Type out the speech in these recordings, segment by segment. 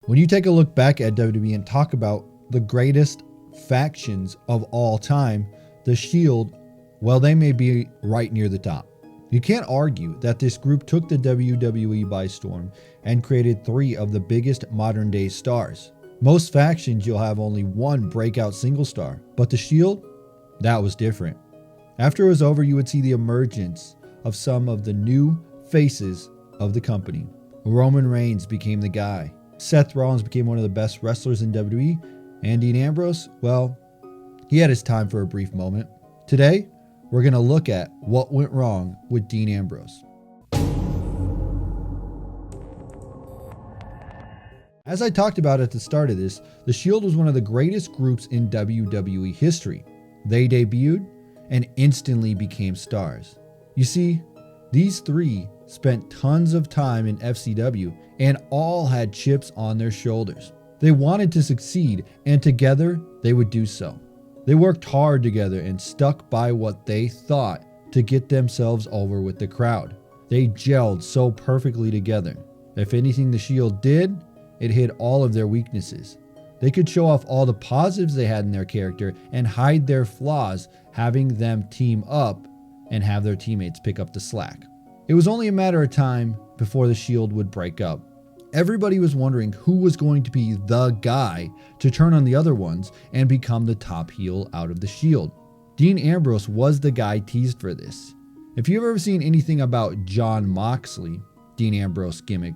When you take a look back at WWE and talk about the greatest factions of all time, the Shield, well, they may be right near the top. You can't argue that this group took the WWE by storm and created 3 of the biggest modern day stars. Most factions you'll have only one breakout single star, but the Shield, that was different. After it was over, you would see the emergence of some of the new faces of the company. Roman Reigns became the guy. Seth Rollins became one of the best wrestlers in WWE, and Dean Ambrose, well, he had his time for a brief moment. Today, we're going to look at what went wrong with Dean Ambrose. As I talked about at the start of this, the Shield was one of the greatest groups in WWE history. They debuted and instantly became stars. You see, these 3 spent tons of time in FCW and all had chips on their shoulders. They wanted to succeed, and together they would do so. They worked hard together and stuck by what they thought to get themselves over with the crowd. They gelled so perfectly together. If anything the Shield did, it hid all of their weaknesses. They could show off all the positives they had in their character and hide their flaws, having them team up and have their teammates pick up the slack. It was only a matter of time before the Shield would break up. Everybody was wondering who was going to be the guy to turn on the other ones and become the top heel out of the Shield. Dean Ambrose was the guy teased for this. If you've ever seen anything about John Moxley, Dean Ambrose gimmick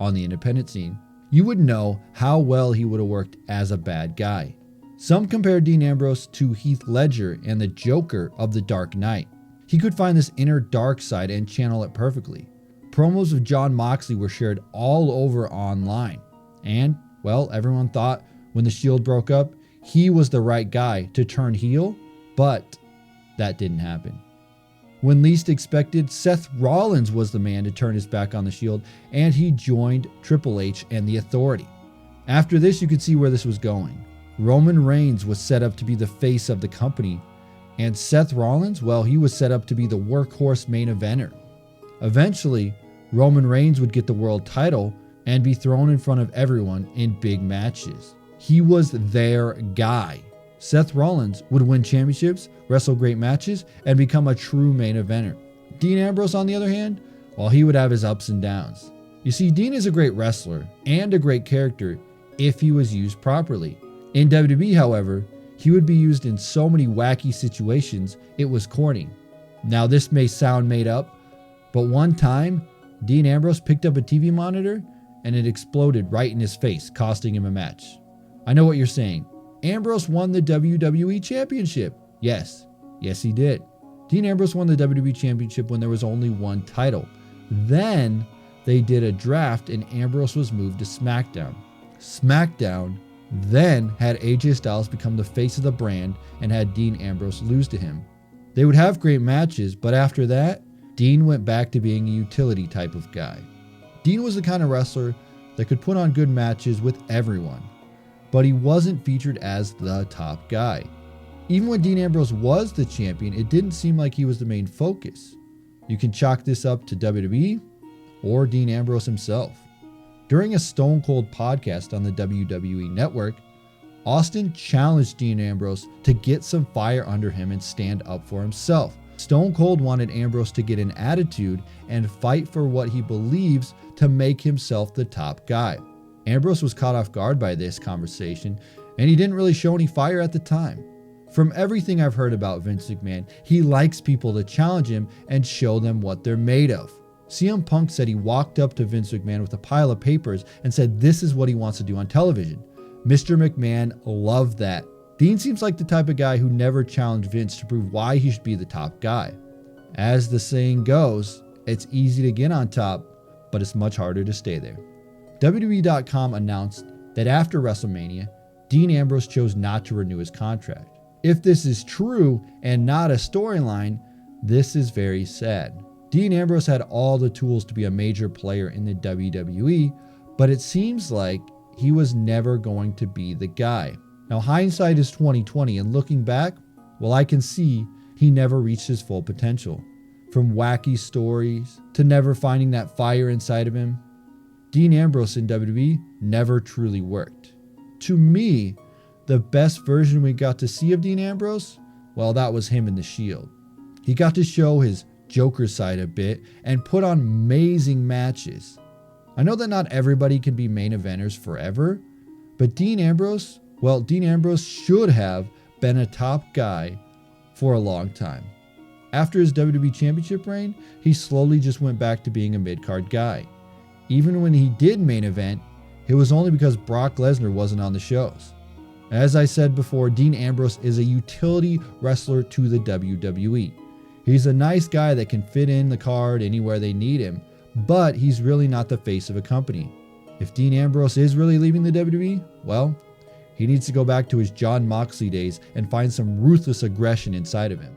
on the independent scene, you would know how well he would have worked as a bad guy. Some compare Dean Ambrose to Heath Ledger and the Joker of The Dark Knight. He could find this inner dark side and channel it perfectly. Promos of John Moxley were shared all over online. And, well, everyone thought when the Shield broke up, he was the right guy to turn heel, but that didn't happen. When least expected, Seth Rollins was the man to turn his back on the Shield, and he joined Triple H and the Authority. After this, you could see where this was going. Roman Reigns was set up to be the face of the company, and Seth Rollins, well, he was set up to be the workhorse main eventer. Eventually, Roman Reigns would get the world title and be thrown in front of everyone in big matches. He was their guy. Seth Rollins would win championships, wrestle great matches, and become a true main eventer. Dean Ambrose, on the other hand, well, he would have his ups and downs. You see, Dean is a great wrestler and a great character if he was used properly. In WWE, however, he would be used in so many wacky situations, it was corny. Now, this may sound made up, but one time, Dean Ambrose picked up a TV monitor and it exploded right in his face, costing him a match. I know what you're saying. Ambrose won the WWE Championship. Yes, he did. Dean Ambrose won the WWE Championship when there was only one title. Then they did a draft and Ambrose was moved to SmackDown. SmackDown then had AJ Styles become the face of the brand and had Dean Ambrose lose to him. They would have great matches, but after that, Dean went back to being a utility type of guy. Dean was the kind of wrestler that could put on good matches with everyone, but he wasn't featured as the top guy. Even when Dean Ambrose was the champion, it didn't seem like he was the main focus. You can chalk this up to WWE or Dean Ambrose himself. During a Stone Cold podcast on the WWE Network, Austin challenged Dean Ambrose to get some fire under him and stand up for himself. Stone Cold wanted Ambrose to get an attitude and fight for what he believes to make himself the top guy. Ambrose was caught off guard by this conversation, and he didn't really show any fire at the time. From everything I've heard about Vince McMahon, he likes people to challenge him and show them what they're made of. CM Punk said he walked up to Vince McMahon with a pile of papers and said this is what he wants to do on television. Mr. McMahon loved that. Dean seems like the type of guy who never challenged Vince to prove why he should be the top guy. As the saying goes, it's easy to get on top, but it's much harder to stay there. WWE.com announced that after WrestleMania, Dean Ambrose chose not to renew his contract. If this is true and not a storyline, this is very sad. Dean Ambrose had all the tools to be a major player in the WWE, but it seems like he was never going to be the guy. Now, hindsight is 20/20, and looking back, well, I can see he never reached his full potential. From wacky stories to never finding that fire inside of him, Dean Ambrose in WWE never truly worked. To me, the best version we got to see of Dean Ambrose, well, that was him in the Shield. He got to show his Joker side a bit and put on amazing matches. I know that not everybody can be main eventers forever, but Dean Ambrose should have been a top guy for a long time. After his WWE Championship reign, he slowly just went back to being a mid-card guy. Even when he did main event, it was only because Brock Lesnar wasn't on the shows. As I said before, Dean Ambrose is a utility wrestler to the WWE. He's a nice guy that can fit in the card anywhere they need him, but he's really not the face of a company. If Dean Ambrose is really leaving the WWE, well, he needs to go back to his John Moxley days and find some ruthless aggression inside of him.